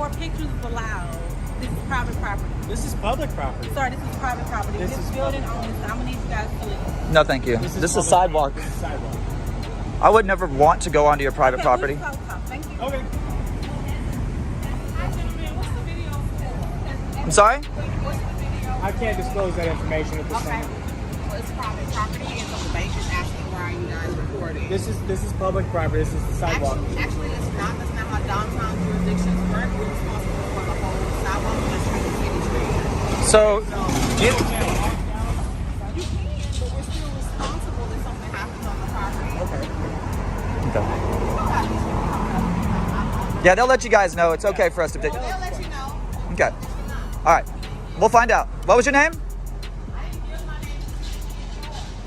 more pictures is allowed. This is private property. This is public property. Sorry, this is private property. This building owns this. I'm gonna need you guys to leave. No, thank you. This is sidewalk. This is sidewalk. I would never want to go onto your private property. Thank you. Okay. I'm sorry? I can't disclose that information at this time. Well, it's private property, and so the bank is asking why you guys recording. This is public property. This is the sidewalk. Actually, it's not. That's not how downtown jurisdictions work. We're responsible for the whole sidewalk and the street and city street. So, You can, but we're still responsible if something happens on the property. yeah, they'll let you guys know. It's okay for us to take. They'll let you know. Okay. All right. We'll find out. What was your name?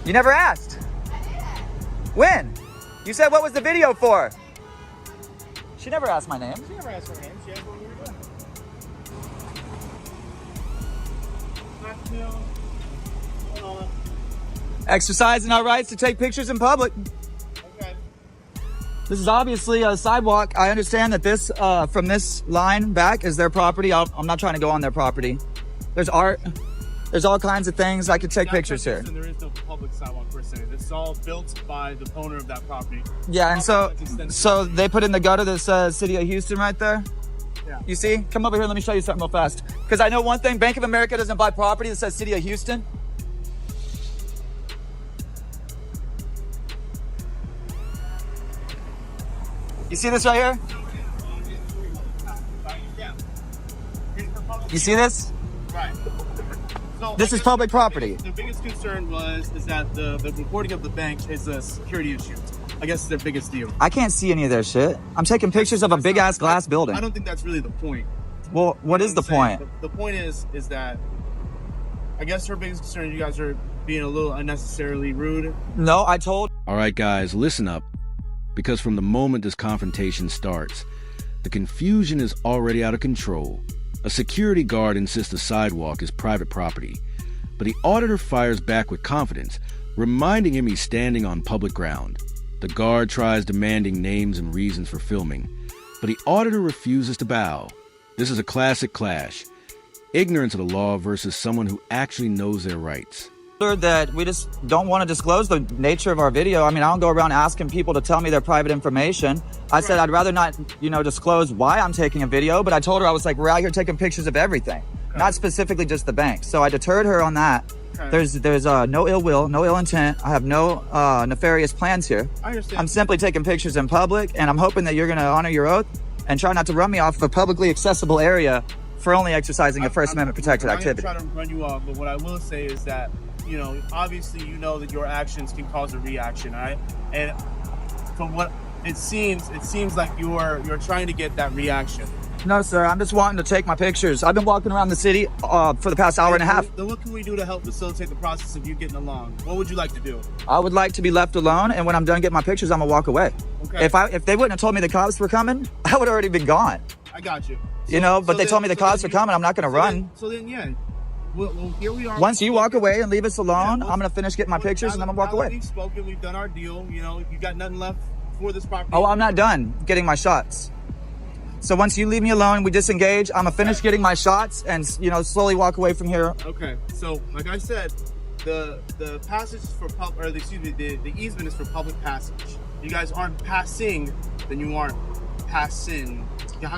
You never asked. When? You said what was the video for? She never asked my name. She never asked her name. She asked what we were doing. Exercising our rights to take pictures in public. Okay. This is obviously a sidewalk. I understand that this, from this line back is their property. I'm not trying to go on their property. There's art. There's all kinds of things. I could take pictures here. And there is no public sidewalk per se. This is all built by the owner of that property. Yeah, and so they put in the gutter that says City of Houston right there. Yeah. You see? Come over here. Let me show you something real fast. Because I know one thing. Bank of America doesn't buy property that says City of Houston. You see this right here? You see this? Right. So This is public property. The biggest concern is that the reporting of the bank is a security issue. I guess it's their biggest deal. I can't see any of their shit. I'm taking pictures of a big ass glass building. I don't think that's really the point. Well, what is the point? The point is that I guess her biggest concern is you guys are being a little unnecessarily rude. No, I told. All right, guys, listen up. Because from the moment this confrontation starts, the confusion is already out of control. A security guard insists the sidewalk is private property, but the auditor fires back with confidence, reminding him he's standing on public ground. The guard tries demanding names and reasons for filming, but the auditor refuses to bow. This is a classic clash. Ignorance of the law versus someone who actually knows their rights. That we just don't want to disclose the nature of our video. I mean, I don't go around asking people to tell me their private information. I said I'd rather not, disclose why I'm taking a video, but I told her I was like, we're out here taking pictures of everything, not specifically just the bank. So I deterred her on that. There's no ill will, no ill intent. I have no nefarious plans here. I understand. I'm simply taking pictures in public, and I'm hoping that you're going to honor your oath and try not to run me off of a publicly accessible area for only exercising a First Amendment protected activity. I'm not trying to run you off, but what I will say is that obviously that your actions can cause a reaction, right? And from what it seems like you're trying to get that reaction. No, sir. I'm just wanting to take my pictures. I've been walking around the city for the past hour and a half. Then what can we do to help facilitate the process of you getting along? What would you like to do? I would like to be left alone, and when I'm done getting my pictures, I'm gonna walk away. Okay. If they wouldn't have told me the cops were coming, I would already been gone. I got you. But they told me the cops were coming. I'm not gonna run. Well, here we are. Once you walk away and leave us alone, I'm gonna finish getting my pictures and then I'm gonna walk away. We've spoken. We've done our deal. You got nothing left for this property. Oh, I'm not done getting my shots. So once you leave me alone, we disengage. I'm gonna finish getting my shots and slowly walk away from here. Okay. So like I said, the passage is for the easement is for public passage. You guys aren't passing, then you aren't passing.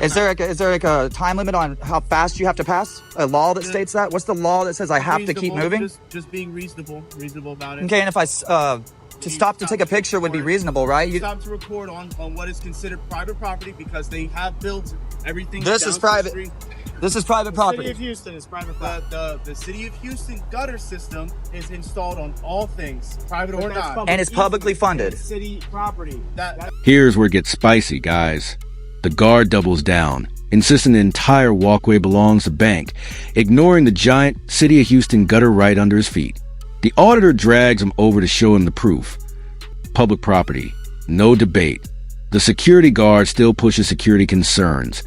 Is there like a time limit on how fast you have to pass? A law that states that? What's the law that says I have to keep moving? Just being reasonable about it. Okay, and if I stop to take a picture would be reasonable, right? Stop to record on what is considered private property because they have built everything. This is private. This is private property. The City of Houston is private property. The City of Houston gutter system is installed on all things, private or not, and it's publicly funded. City property. Here's where it gets spicy, guys. The guard doubles down, insisting the entire walkway belongs to bank, ignoring the giant City of Houston gutter right under his feet. The auditor drags him over to show him the proof. Public property, no debate. The security guard still pushes security concerns,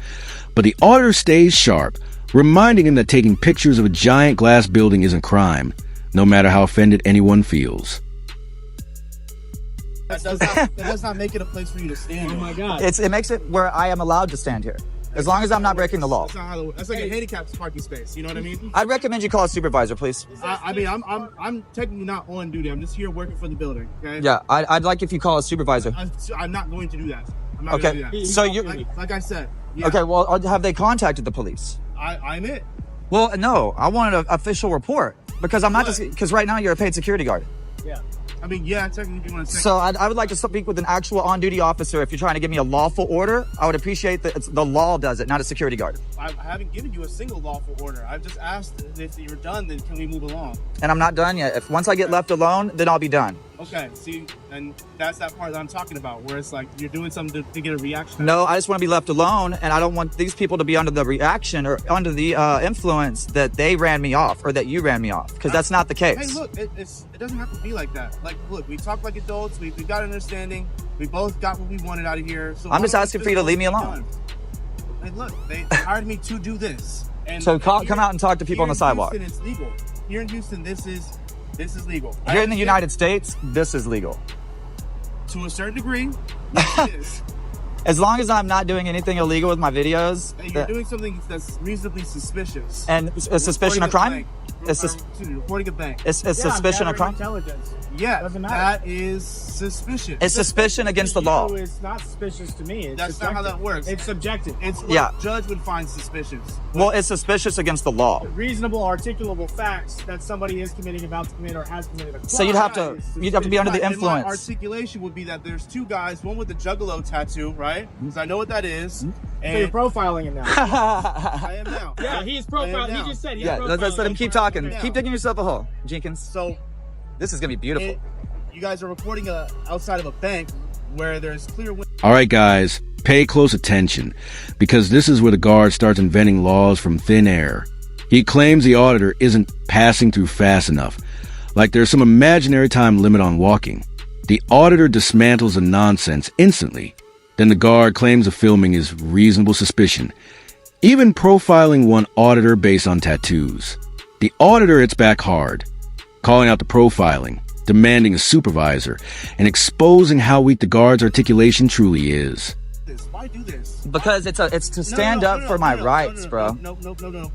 but the auditor stays sharp, reminding him that taking pictures of a giant glass building isn't crime, no matter how offended anyone feels. That does not make it a place for you to stand. Oh my God! It makes it where I am allowed to stand here. As long as I'm not breaking the law. That's not how that's like a handicapped parking space. You know what I mean? I'd recommend you call a supervisor, please. I mean, I'm technically not on duty. I'm just here working for the building. Okay. Yeah, I'd like if you call a supervisor. I'm not going to do that. I'm not Okay, going to do that. so you. Like I said. Yeah, Okay, well, have they contacted the police? I'm it. Well, no, I wanted an official report because I'm not What? just because right now you're a paid security guard. Yeah. I mean, yeah, technically, if you want to say. So I would like to speak with an actual on-duty officer. If you're trying to give me a lawful order, I would appreciate that the law does it, not a security guard. I haven't given you a single lawful order. I've just asked if you're done, then can we move along? And I'm not done yet. If once I get left alone, then I'll be done. Okay, see, and that's that part that I'm talking about, where it's like you're doing something to get a reaction. No, I just want to be left alone, and I don't want these people to be under the reaction or under the influence that they ran me off or that you ran me off, because that's not the case. Hey, look, it doesn't have to be like that. Like, look, we talk like adults. We got understanding. We both got what we wanted out of here. So I'm just asking for you to leave me alone. Hey, look, they hired me to do this. And So come out and talk to people on the sidewalk. Here in Houston, it's legal. Here in Houston, this is legal. Here in the United States, this is legal. To a certain degree, yes, it is. As long as I'm not doing anything illegal with my videos, And you're doing something that's reasonably suspicious. and a suspicion of crime, Reporting a bank. it's suspicion of crime. Intelligence. Yeah, Doesn't matter. that is suspicious. It's suspicion against the law. It's not suspicious to me. It's That's not how that works. It's subjective. It's what Yeah. a judge would find suspicious. Well, it's suspicious against the law. Reasonable, articulable facts that somebody is committing, about to commit, or has committed a crime. So you'd have to be under the And my influence. articulation would be that there's two guys, one with the juggalo tattoo, right? Because I know what that is. So you're And profiling him now. I am now. Yeah, he's profiling. He just said he's Yeah, profiling. let's let him keep talking. Yeah. Keep digging yourself a hole, Jenkins. So This is gonna be beautiful. you guys are reporting outside of a bank where there's clear. All right, guys, pay close attention, because this is where the guard starts inventing laws from thin air. He claims the auditor isn't passing through fast enough, like there's some imaginary time limit on walking. The auditor dismantles the nonsense instantly. Then the guard claims the filming is reasonable suspicion, even profiling one auditor based on tattoos. The auditor hits back hard, calling out the profiling, demanding a supervisor, and exposing how weak the guard's articulation truly is. Why do this? Because it's to stand up for my rights, bro. No.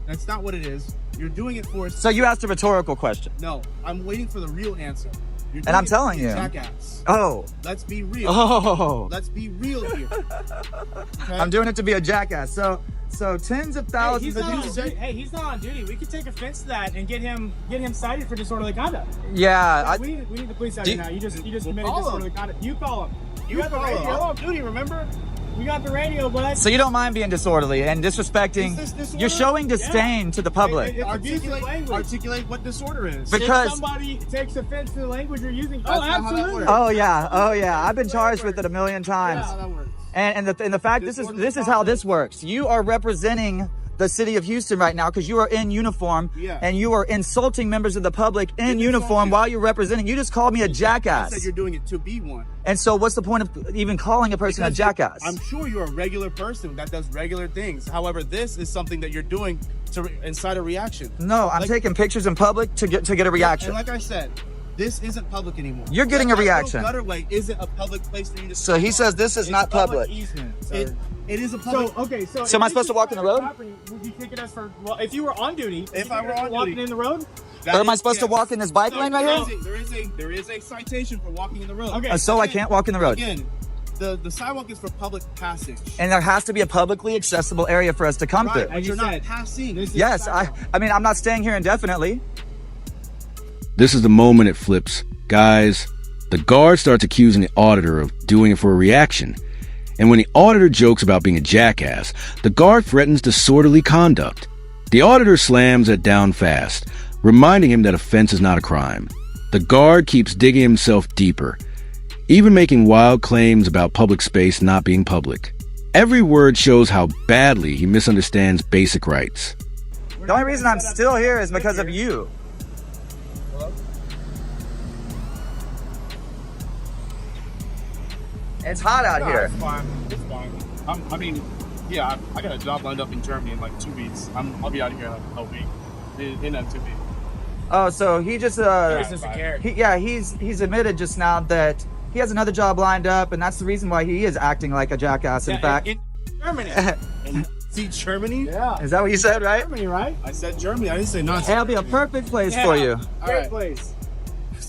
That's not what it is. You're doing it for. So you asked a rhetorical question. No, I'm waiting for the real answer. You're And I'm doing it telling to be a you. jackass. Oh. Let's be real. Oh. Let's be real here. Okay? I'm doing it to be a jackass. So tens of thousands of He's not on duty. We could take offense to that and get him cited for disorderly conduct. Yeah. we need the police out Do- here now. You just committed call him. disorderly conduct. You call him. You got the call him. radio. You're on duty, remember? We got the radio, bud. So you don't mind being disorderly and disrespecting. Is this disorder? You're showing disdain to the public. It's abusive language. Articulate what disorder is. But- If because- somebody takes offense to the language you're using, That's not how that absolutely. works. Oh yeah. I've been charged with it a million times. That's how that works. And the fact this is how this works. You are representing the city of Houston right now because you are in uniform Yeah. and you are insulting members of the public in Didn't uniform insult you. while you're representing. You just called me a I said jackass. you're doing it to be one. And so what's the point of even calling a person a Because jackass? I'm sure you're a regular person that does regular things. However, this is something that you're doing to incite a reaction. No, I'm Like- taking pictures in public to get a reaction. And like I said, this isn't public anymore. You're getting a That little reaction. Gutterway isn't a public place for you to. So he says this is It's not public. easement. It is a public. So So am I if supposed to this walk is in the road? private property, would you ticket us for? Well, if you were on duty, If I were on walking duty. in the road. that Or am I is- supposed to yes. walk in this bike lane right here? There is a citation for walking in the road. Okay. So I can't walk in the road. Again, the sidewalk is for public passage. And there has to be a publicly accessible area for us to come Right, through. but you're you not said, passing. this is Yes, sidewalk. I mean I'm not staying here indefinitely. This is the moment it flips. Guys, the guard starts accusing the auditor of doing it for a reaction. And when the auditor jokes about being a jackass, the guard threatens disorderly conduct. The auditor slams it down fast, reminding him that offense is not a crime. The guard keeps digging himself deeper, even making wild claims about public space not being public. Every word shows how badly he misunderstands basic rights. The only reason I'm still here is because of you. It's hot out here. It's fine. It's fine. I mean, yeah, I got a job lined up in Germany in like 2 weeks. I'll be out of here in a week. In that 2 weeks. Oh, so he just doesn't care. he's admitted just now that he has another job lined up, and that's the reason why he is acting like a jackass. In fact, in Germany. Nazi Germany? Yeah. Is that what you said, right? Germany, right? I said Germany. I didn't say Nazi. That'll be a perfect place Yeah. for you. All Great right. place.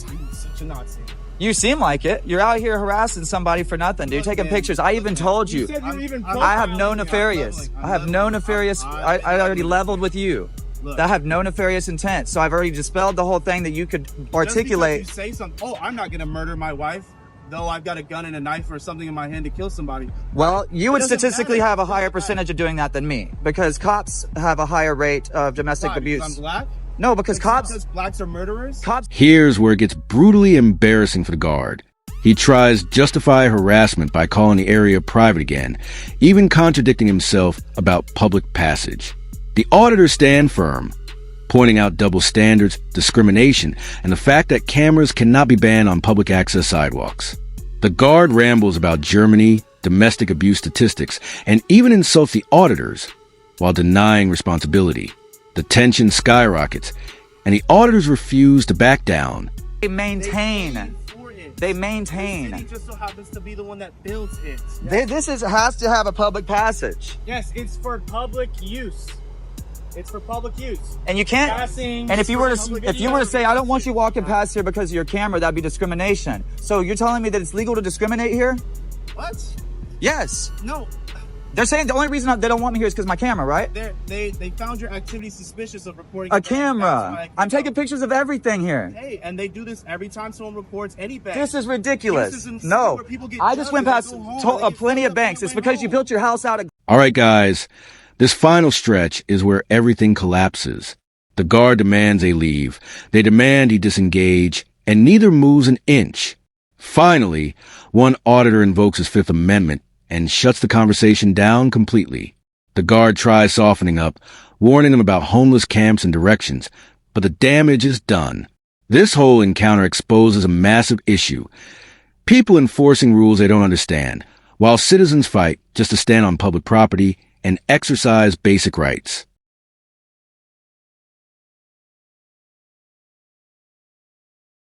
I'm such a Nazi. You seem like it. You're out here harassing somebody for nothing, dude. Look, Taking man. pictures. I even told You you. said you're even I'm- I have no I'm nefarious. leveling. I have no nefarious. I already leveled with you. Look. I have no nefarious intent. So I've already dispelled the whole thing that you could articulate. Just because you say something, oh, I'm not gonna murder my wife, though I've got a gun and a knife or something in my hand to kill somebody. Well, you would doesn't statistically matter. have a higher percentage of doing that than me because cops have a higher rate of domestic Why? abuse. Because I'm black? No, because cops Because blacks are murderers? Here's where it gets brutally embarrassing for the guard. He tries to justify harassment by calling the area private again, even contradicting himself about public passage. The auditors stand firm, pointing out double standards, discrimination, and the fact that cameras cannot be banned on public access sidewalks. The guard rambles about Germany, domestic abuse statistics, and even insults the auditors while denying responsibility. The tension skyrockets, and the auditors refuse to back down. they maintain. They maintain. The city just so happens to be the one that builds it. This has to have a public passage, Yes, it's for public use. It's for public use. and you can't. Passing. And if you were to public say, I don't want you walking past here because of your camera, that'd be discrimination. So you're telling me that it's legal to discriminate here? What? Yes. No. They're saying the only reason they don't want me here is because of my camera, right? They found your activity suspicious of recording A bank. That's why camera. I came I'm taking out. pictures of everything here. Hey, and they do this every time someone reports any bank. This is ridiculous. This is insane No, where people get I just judged went and they past go home and they get plenty filled of up banks. on It's their way because you home. built your house out of. All right, guys. This final stretch is where everything collapses. The guard demands a leave. They demand he disengage, and neither moves an inch. Finally, one auditor invokes his Fifth Amendment and shuts the conversation down completely. The guard tries softening up, warning them about homeless camps and directions, but the damage is done. This whole encounter exposes a massive issue. People enforcing rules they don't understand, while citizens fight just to stand on public property and exercise basic rights.